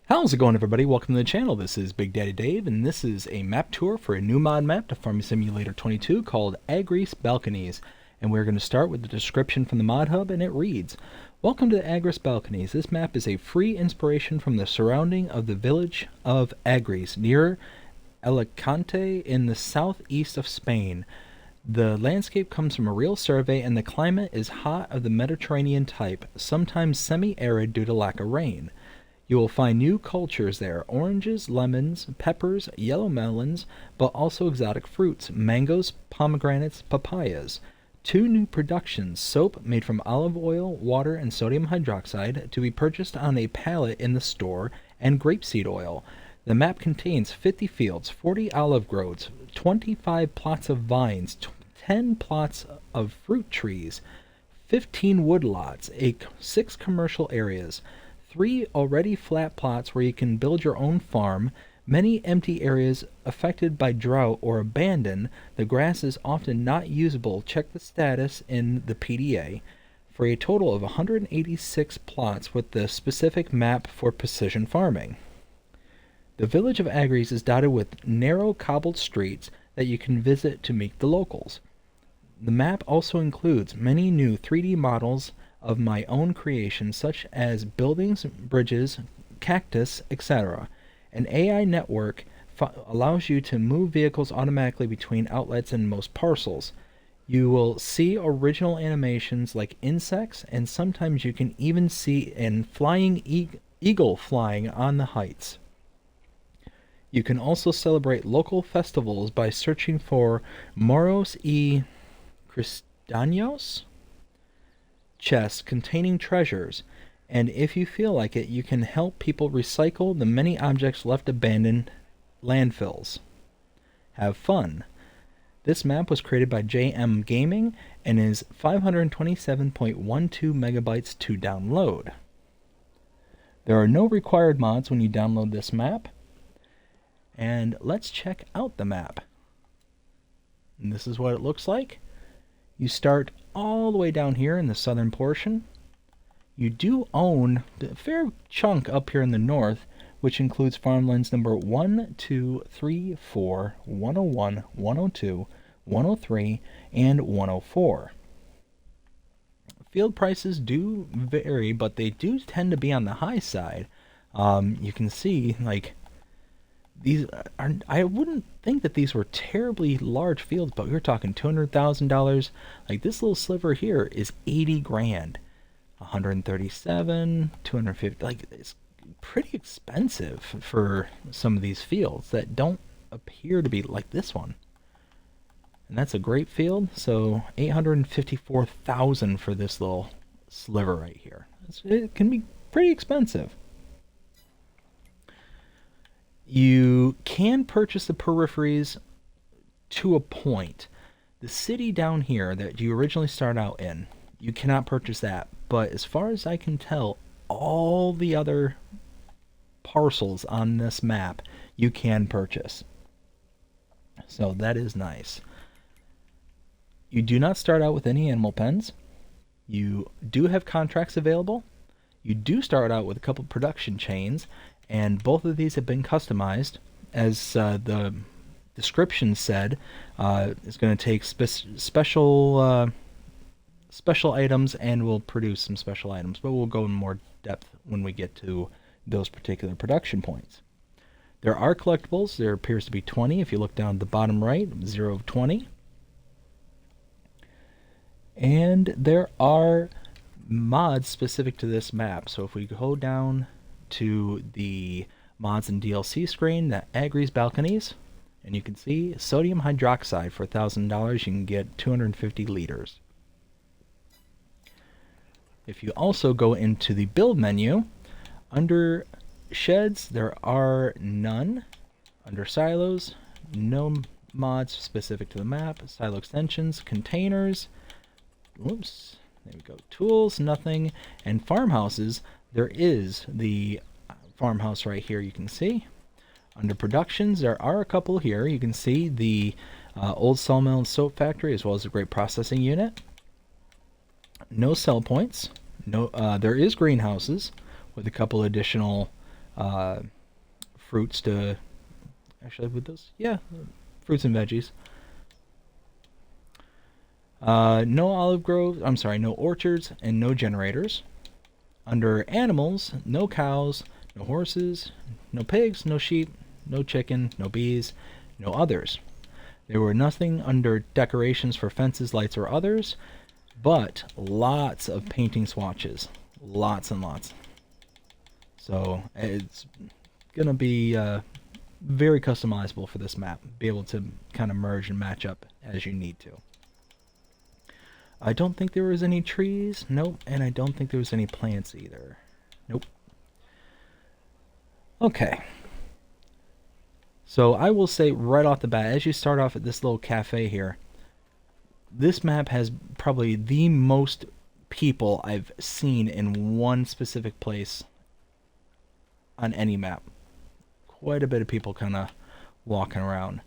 How's it going, everybody? Welcome to the channel. This is Big Daddy Dave, and this is a map tour for a new mod map to Farming Simulator 22 called Agres Balconies. And we're going to start with the description from the mod hub, and it reads, "Welcome to Agres Balconies. This map is a free inspiration from the surrounding of the village of Agres, near Alicante in the southeast of Spain. The landscape comes from a real survey, and the climate is hot of the Mediterranean type, sometimes semi-arid due to lack of rain. You will find new cultures there: oranges, lemons, peppers, yellow melons, but also exotic fruits: mangoes, pomegranates, papayas. Two new productions: soap made from olive oil, water, and sodium hydroxide, to be purchased on a pallet in the store, and grapeseed oil. The map contains 50 fields, 40 olive groves, 25 plots of vines, 10 plots of fruit trees, 15 woodlots, 6 commercial areas, 3 already flat plots where you can build your own farm, many empty areas affected by drought or abandoned. The grass is often not usable. Check the status in the PDA. For a total of 186 plots with the specific map for precision farming. The village of Agres is dotted with narrow cobbled streets that you can visit to meet the locals. The map also includes many new 3D models of my own creation, such as buildings, bridges, cactus, etc. An AI network allows you to move vehicles automatically between outlets in most parcels. You will see original animations like insects, and sometimes you can even see a flying eagle flying on the heights. You can also celebrate local festivals by searching for Moros y Cristianos chests containing treasures, and if you feel like it, you can help people recycle the many objects left abandoned landfills. Have fun." This map was created by JM Gaming and is 527.12 megabytes to download. There are no required mods when you download this map, and let's check out the map. And this is what it looks like. You start all the way down here in the southern portion. You do own a fair chunk up here in the north, which includes farmlands number 1, 2, 3, 4, 101, 102, 103, and 104. Field prices do vary, but they do tend to be on the high side. You can see, like, these are, I wouldn't think that these were terribly large fields, but we're talking $200,000. Like, this little sliver here is 80 grand. 137, 250, like, it's pretty expensive for some of these fields that don't appear to be like this one. And that's a great field, so 854,000 for this little sliver right here. It can be pretty expensive. You can purchase the peripheries to a point. The city down here that you originally start out in, you cannot purchase that. But as far as I can tell, all the other parcels on this map you can purchase. So that is nice. You do not start out with any animal pens. You do have contracts available. You do start out with a couple production chains, and both of these have been customized. As the description said, it's going to take special items, and we'll produce some special items, but we'll go in more depth when we get to those particular production points. There are collectibles. There appears to be 20. If you look down at the bottom right, 0 of 20. And there are mods specific to this map. So if we go down to the mods and DLC screen, the Agres Balconies, and you can see sodium hydroxide for $1,000. You can get 250 liters. If you also go into the build menu, under sheds there are none. Under silos, no mods specific to the map. Silo extensions, containers, whoops, there we go, tools, nothing. And farmhouses, there is the farmhouse right here, you can see. Under productions, there are a couple here. You can see the old sawmill and soap factory, as well as a grape processing unit. No sell points. No, there is greenhouses with a couple additional uh, fruits to, actually with those, yeah, fruits and veggies. No olive groves, I'm sorry, no orchards and no generators. Under animals, no cows, no horses, no pigs, no sheep, no chicken, no bees, no others. There were nothing under decorations for fences, lights, or others, but lots of painting swatches. Lots and lots. So it's going to be very customizable for this map. Be able to kind of merge and match up as you need to. I don't think there was any trees. Nope. And I don't think there was any plants either. Nope. Okay. So I will say right off the bat, as you start off at this little cafe here, this map has probably the most people I've seen in one specific place on any map. Quite a bit of people kind of walking around.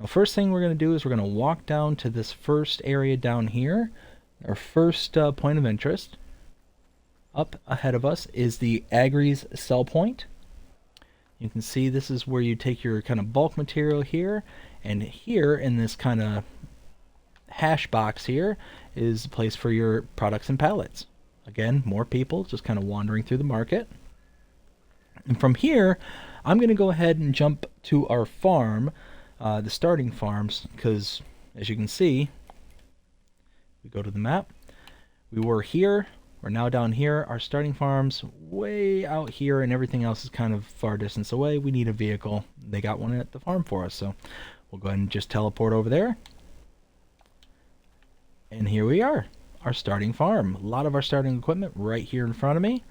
Now, first thing we're going to do is we're going to walk down to this first area down here. Our first point of interest. Up ahead of us is the Agres sell point. You can see this is where you take your kind of bulk material here, and here in this kind of hash box here is the place for your products and pallets. Again, more people just kind of wandering through the market. And from here, I'm going to go ahead and jump to our farm, the starting farms, because as you can see, we go to the map. We were here. We're now down here. Our starting farm's way out here, and everything else is kind of far distance away. We need a vehicle. They got one at the farm for us, so we'll go ahead and just teleport over there. And here we are, our starting farm. A lot of our starting equipment right here in front of me.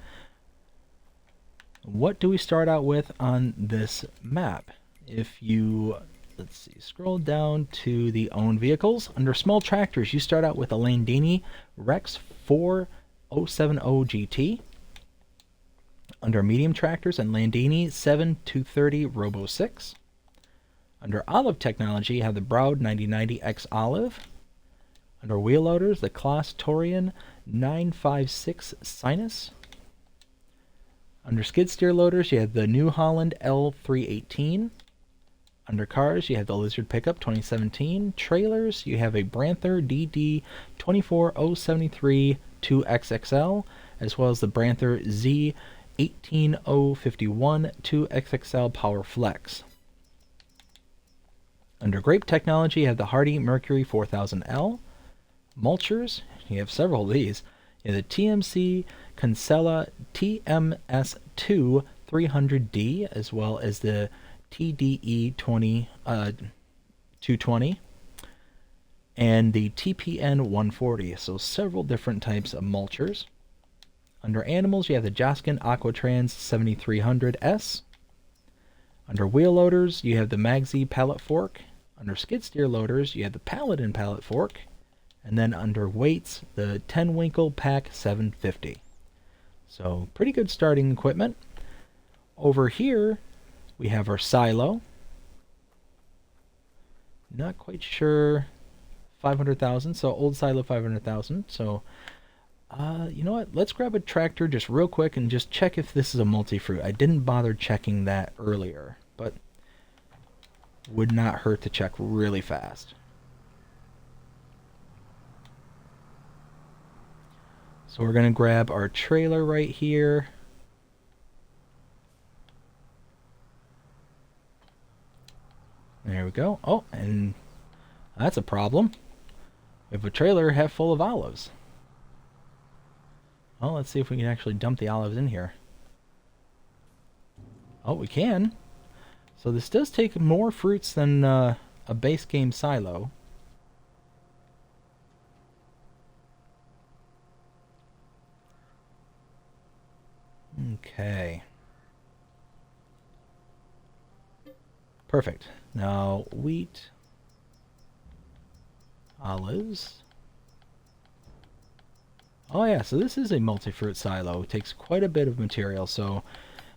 What do we start out with on this map? If you, let's see, scroll down to the owned vehicles. Under small tractors, you start out with a Landini Rex 4070 GT. Under medium tractors, and Landini 7230 Robo 6. Under olive technology, you have the Broad 9090 X Olive. Under wheel loaders, the Claas Torian 956 Sinus. Under skid steer loaders, you have the New Holland L318. Under cars, you have the Lizard Pickup 2017. Trailers, you have a Branther DD 24073 2XXL, as well as the Branther Z 18051 2XXL Power Flex. Under grape technology, you have the Hardy Mercury 4000L. Mulchers, you have several of these. You have the TMC Kinsella TMS2 300D, as well as the TDE 220 and the TPN 140. So several different types of mulchers. Under animals, you have the Joskin Aquatrans 7300S. Under wheel loaders, you have the Magzi pallet fork. Under skid steer loaders, you have the Paladin pallet fork. And then under weights, the 10 Winkle Pack 750. So pretty good starting equipment. Over here, we have our silo. Not quite sure, 500,000. So old silo 500,000. So you know what? Let's grab a tractor just real quick and just check if this is a multi-fruit. I didn't bother checking that earlier, but would not hurt to check really fast. So we're going to grab our trailer right here. There we go. Oh, and that's a problem. We have a trailer half full of olives. Well, let's see if we can actually dump the olives in here. Oh, we can. So this does take more fruits than a base game silo. Okay. Perfect. Now, wheat, olives. Oh yeah, so this is a multi-fruit silo. It takes quite a bit of material. So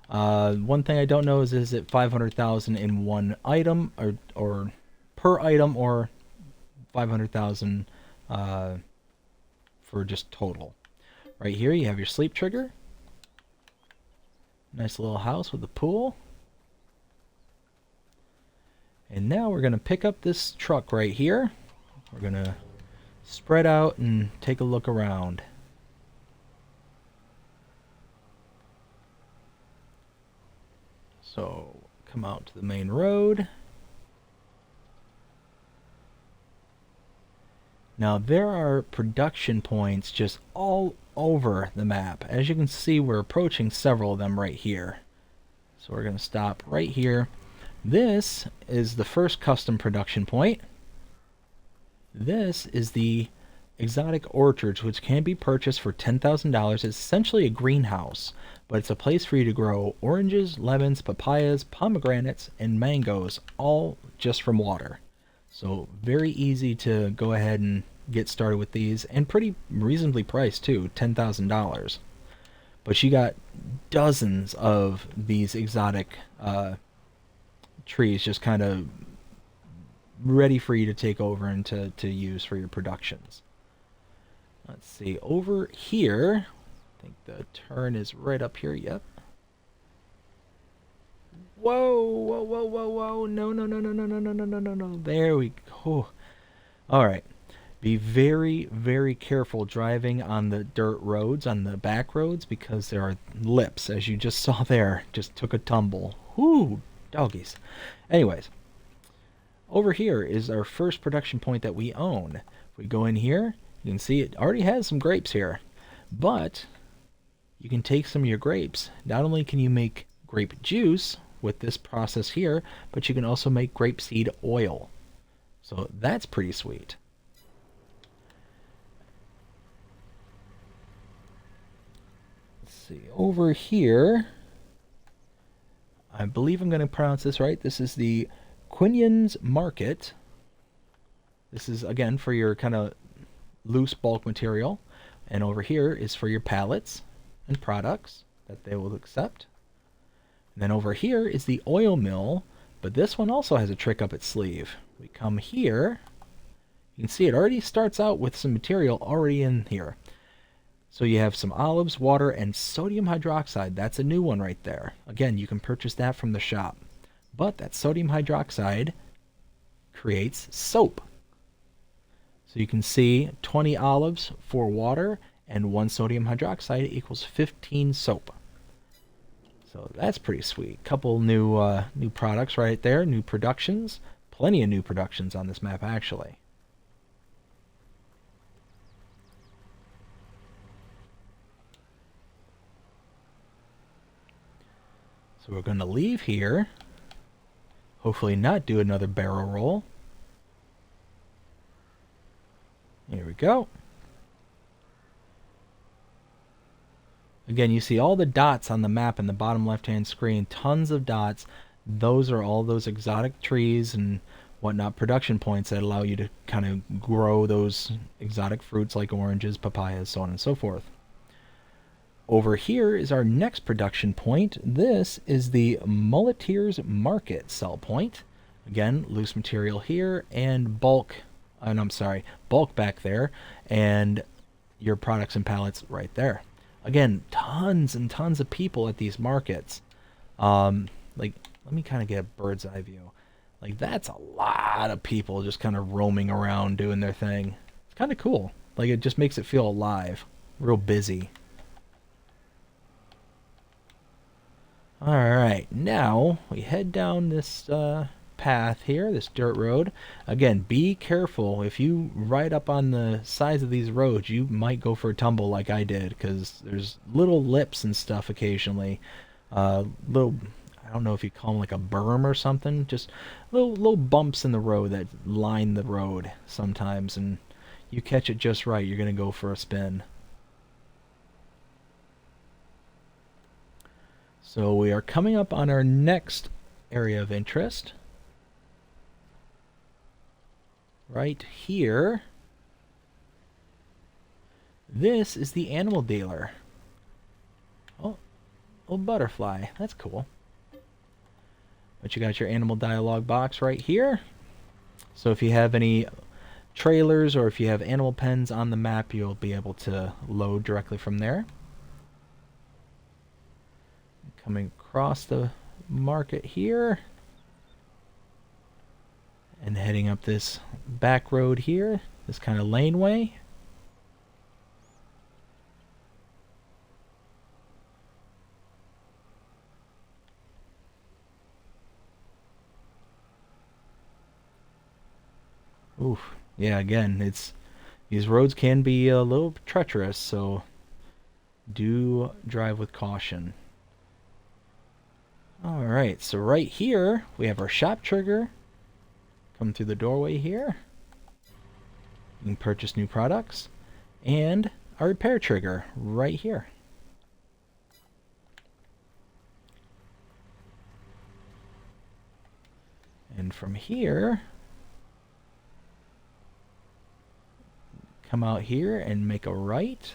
one thing I don't know is it 500,000 in one item, or per item, or 500,000 for just total. Right here you have your sleep trigger. Nice little house with a pool. And now we're going to pick up this truck right here. We're going to spread out and take a look around. So come out to the main road. Now there are production points just all over the map. As you can see, we're approaching several of them right here. So we're going to stop right here. This is the first custom production point. This is the exotic orchards, which can be purchased for $10,000. It's essentially a greenhouse, but it's a place for you to grow oranges, lemons, papayas, pomegranates, and mangoes, all just from water. So very easy to go ahead and get started with these, and pretty reasonably priced too, $10,000. But you got dozens of these exotic trees just kind of ready for you to take over and to use for your productions. Let's see, over here, I think the turn is right up here, yep. Whoa, whoa, whoa, whoa, whoa, no, no, no, no, no, no, no, no, no, no, no, there we go. Alright, be very, very careful driving on the dirt roads, on the back roads, because there are lips, as you just saw there, just took a tumble. Whoo, doggies. Anyways, over here is our first production point that we own. If we go in here, you can see it already has some grapes here, but you can take some of your grapes. Not only can you make grape juice with this process here, but you can also make grapeseed oil. So that's pretty sweet. Let's see, over here, I believe I'm going to pronounce this right. This is the Quinion's Market. This is, again, for your kind of loose bulk material. And over here is for your pallets and products that they will accept. And then over here is the oil mill, but this one also has a trick up its sleeve. We come here, you can see it already starts out with some material already in here. So you have some olives, water, and sodium hydroxide. That's a new one right there. Again, you can purchase that from the shop. But that sodium hydroxide creates soap. So you can see 20 olives, 4 water, and 1 sodium hydroxide equals 15 soap. So that's pretty sweet. Couple new products right there, new productions. Plenty of new productions on this map, actually. So we're going to leave here. Hopefully not do another barrel roll. Here we go. Again, you see all the dots on the map in the bottom left-hand screen. Tons of dots. Those are all those exotic trees and whatnot, production points that allow you to kind of grow those exotic fruits like oranges, papayas, so on and so forth. Over here is our next production point. This is the Muleteers Market sell point. Again, loose material here and bulk, bulk back there, and your products and pallets right there. Again, tons and tons of people at these markets. Like, let me kind of get a bird's eye view. Like, that's a lot of people just kind of roaming around doing their thing. It's kind of cool. Like, it just makes it feel alive. Real busy. Alright, now we head down this path here, this dirt road. Again, be careful. If you ride up on the sides of these roads, you might go for a tumble like I did, because there's little lips and stuff occasionally. Little, I don't know if you call them like a berm or something, just little bumps in the road that line the road sometimes, and you catch it just right, you're going to go for a spin. So we are coming up on our next area of interest. Right here. This is the animal dealer. Oh, little butterfly. That's cool. But you got your animal dialogue box right here. So if you have any trailers or if you have animal pens on the map, you'll be able to load directly from there. Coming across the market here and heading up this back road here, this kind of laneway. Oof. Yeah, again, these roads can be a little treacherous, so do drive with caution. Alright, so right here we have our shop trigger. Come through the doorway here. You can purchase new products. And our repair trigger right here. And from here, come out here and make a right.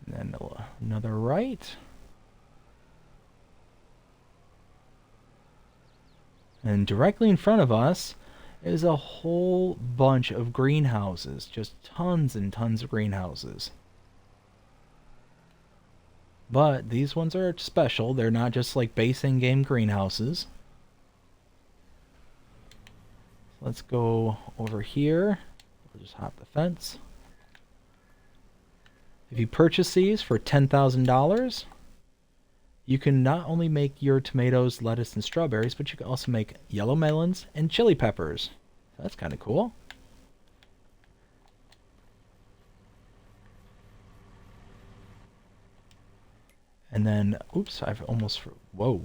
And then another right. And directly in front of us is a whole bunch of greenhouses. Just tons and tons of greenhouses. But these ones are special. They're not just like base in-game greenhouses. Let's go over here. We'll just hop the fence. If you purchase these for $10,000, you can not only make your tomatoes, lettuce, and strawberries, but you can also make yellow melons and chili peppers. That's kind of cool. And then, oops, I've almost, whoa,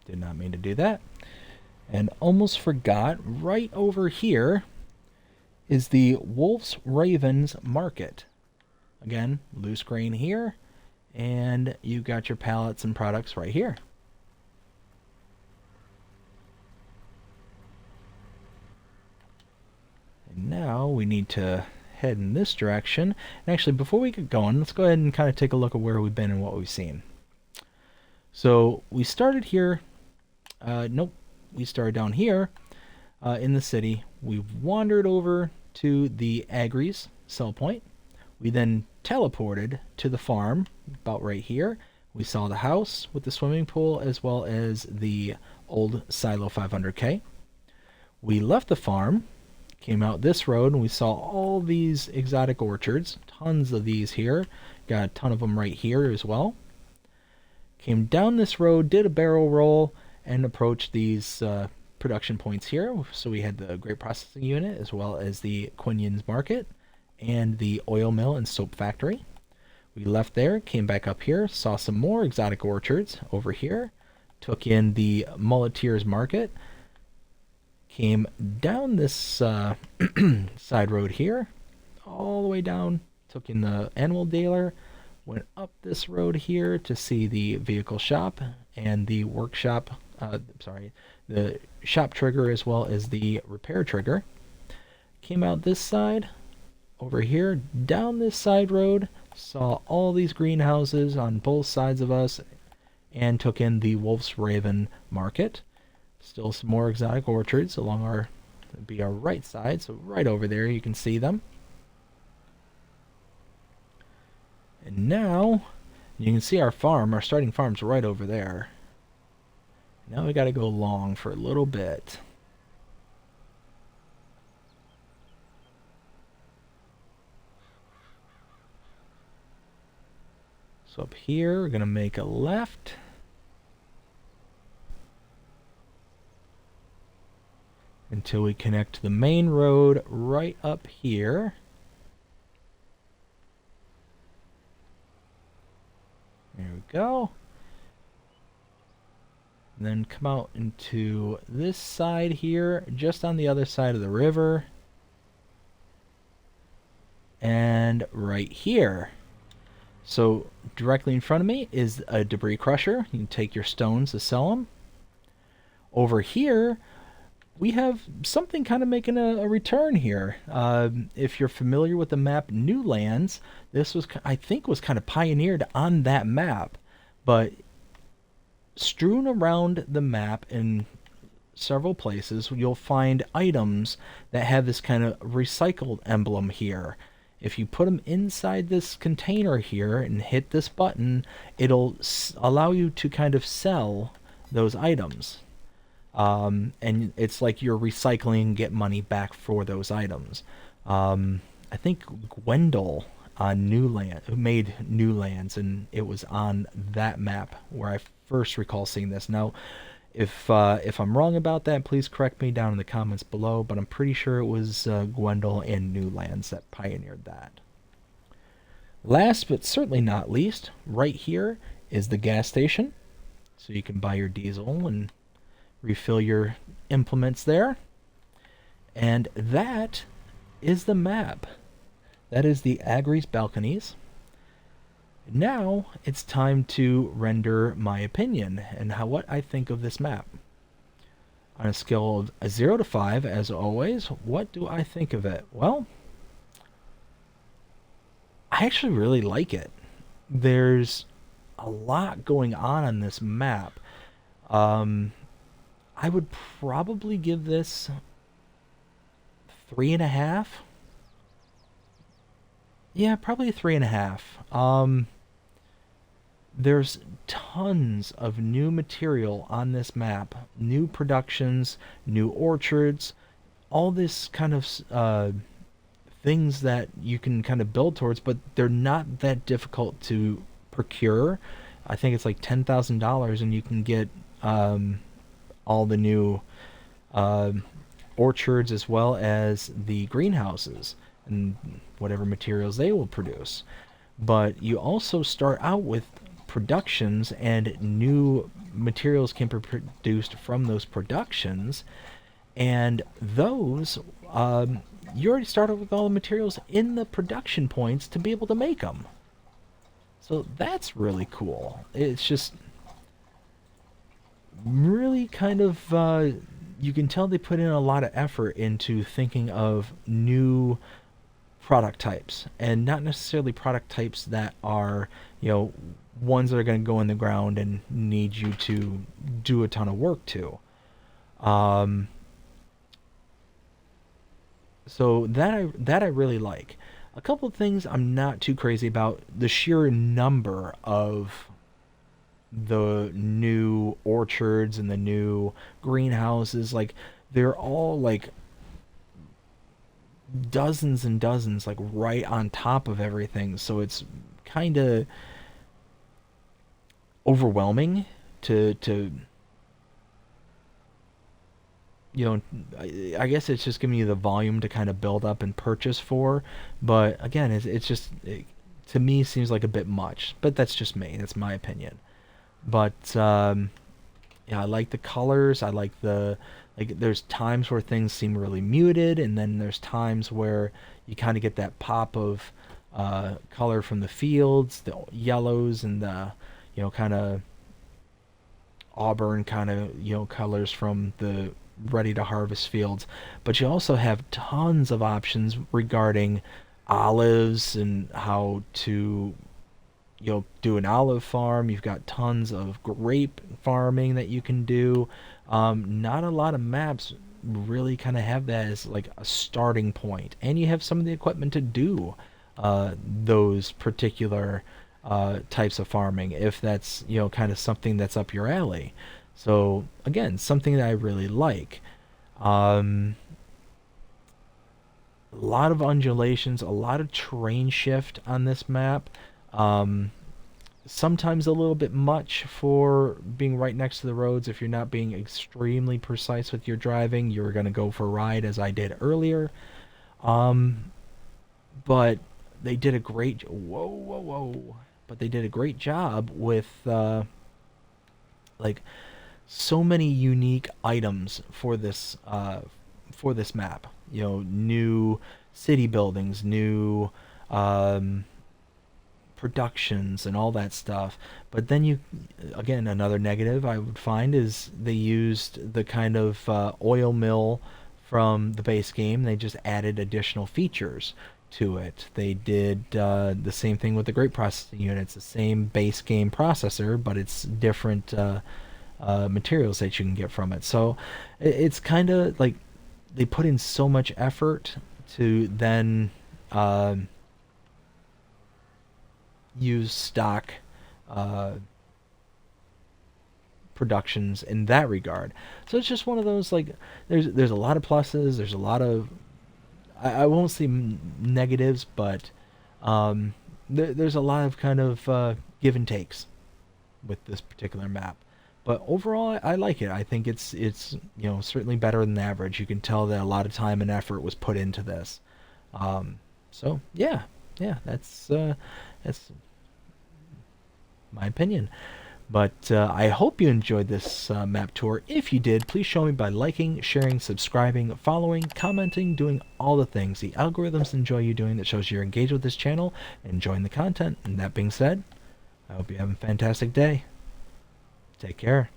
did not mean to do that. And almost forgot, right over here is the Wolf's Ravens Market. Again, loose grain here, and you got your pallets and products right here. And now we need to head in this direction. And actually, before we get going, let's go ahead and kind of take a look at where we've been and what we've seen. So we started here. Nope, we started down here in the city. We've wandered over to the Agres sell point. We then teleported to the farm, about right here. We saw the house with the swimming pool as well as the old Silo 500K. We left the farm, came out this road, and we saw all these exotic orchards. Tons of these here. Got a ton of them right here as well. Came down this road, did a barrel roll, and approached these production points here. So we had the grape processing unit as well as the Quinion's Market and the oil mill and soap factory. We left there, came back up here, saw some more exotic orchards over here, took in the Muleteers Market, came down this side road here, all the way down, took in the animal dealer, went up this road here to see the vehicle shop and the workshop, the shop trigger as well as the repair trigger. Came out this side, over here, down this side road, saw all these greenhouses on both sides of us, and took in the Wolf's Raven Market. Still some more exotic orchards along our right side, so right over there you can see them. And now, you can see our farm, our starting farm's right over there. Now we gotta go long for a little bit. So up here, we're going to make a left. Until we connect to the main road right up here. There we go. And then come out into this side here, just on the other side of the river. And right here. So directly in front of me is a debris crusher. You can take your stones to sell them. Over here, we have something kind of making a return here. If you're familiar with the map New Lands, this was, I think, was kind of pioneered on that map. But strewn around the map in several places, you'll find items that have this kind of recycled emblem here. If you put them inside this container here and hit this button, it'll allow you to kind of sell those items. And it's like you're recycling and get money back for those items. I think Gwendol on Newland who made Newlands, and it was on that map where I first recall seeing this. Now, if I'm wrong about that, please correct me down in the comments below. But I'm pretty sure it was Gwendol and Newlands that pioneered that. Last but certainly not least, right here is the gas station, so you can buy your diesel and refill your implements there. And that is the map. That is the Agres Balconies. Now it's time to render my opinion and what I think of this map. On a scale of a 0 to 5, as always, what do I think of it? Well, I actually really like it. There's a lot going on this map. I would probably give this 3.5. Yeah, probably 3.5. There's tons of new material on this map, new productions, new orchards, all this kind of things that you can kind of build towards, but they're not that difficult to procure. I think it's like $10,000, and you can get all the new orchards as well as the greenhouses and whatever materials they will produce. But you also start out with productions, and new materials can be produced from those productions, and those you already started with all the materials in the production points to be able to make them. So that's really cool. It's just really kind of you can tell they put in a lot of effort into thinking of new product types, and not necessarily product types that are, ones that are going to go in the ground and need you to do a ton of work to. So that I really like. A couple of things I'm not too crazy about: the sheer number of the new orchards and the new greenhouses. Like, they're all like dozens and dozens, like right on top of everything. So it's kind of overwhelming to I guess it's just giving you the volume to kind of build up and purchase for. But again, it's just to me seems like a bit much. But that's just me. That's my opinion. But yeah, I like the colors. I like there's times where things seem really muted, and then there's times where you kind of get that pop of color from the fields, the yellows and the kind of auburn kind of colors from the ready to harvest fields. But you also have tons of options regarding olives and how to do an olive farm. You've got tons of grape farming that you can do. Not a lot of maps really kind of have that as like a starting point, and you have some of the equipment to do those particular types of farming, if that's kind of something that's up your alley. So again, something that I really like. A lot of undulations, a lot of terrain shift on this map. Sometimes a little bit much for being right next to the roads. If you're not being extremely precise with your driving, you're going to go for a ride, as I did earlier. But they did a great But they did a great job with like so many unique items for this map. New city buildings, new productions and all that stuff. But then again, another negative I would find is they used the kind of oil mill from the base game. They just added additional features to it. They did the same thing with the grape processing units, the same base game processor, but it's different materials that you can get from it. So it's kind of like they put in so much effort to then uh, use stock uh, productions in that regard. So it's just one of those, like, there's a lot of pluses, there's a lot of, I won't say negatives, but there's a lot of kind of give and takes with this particular map. But overall, I like it. I think it's certainly better than average. You can tell that a lot of time and effort was put into this. So yeah, that's my opinion. But I hope you enjoyed this map tour. If you did, please show me by liking, sharing, subscribing, following, commenting, doing all the things the algorithms enjoy you doing. That shows you're engaged with this channel and enjoying the content. And that being said, I hope you have a fantastic day. Take care.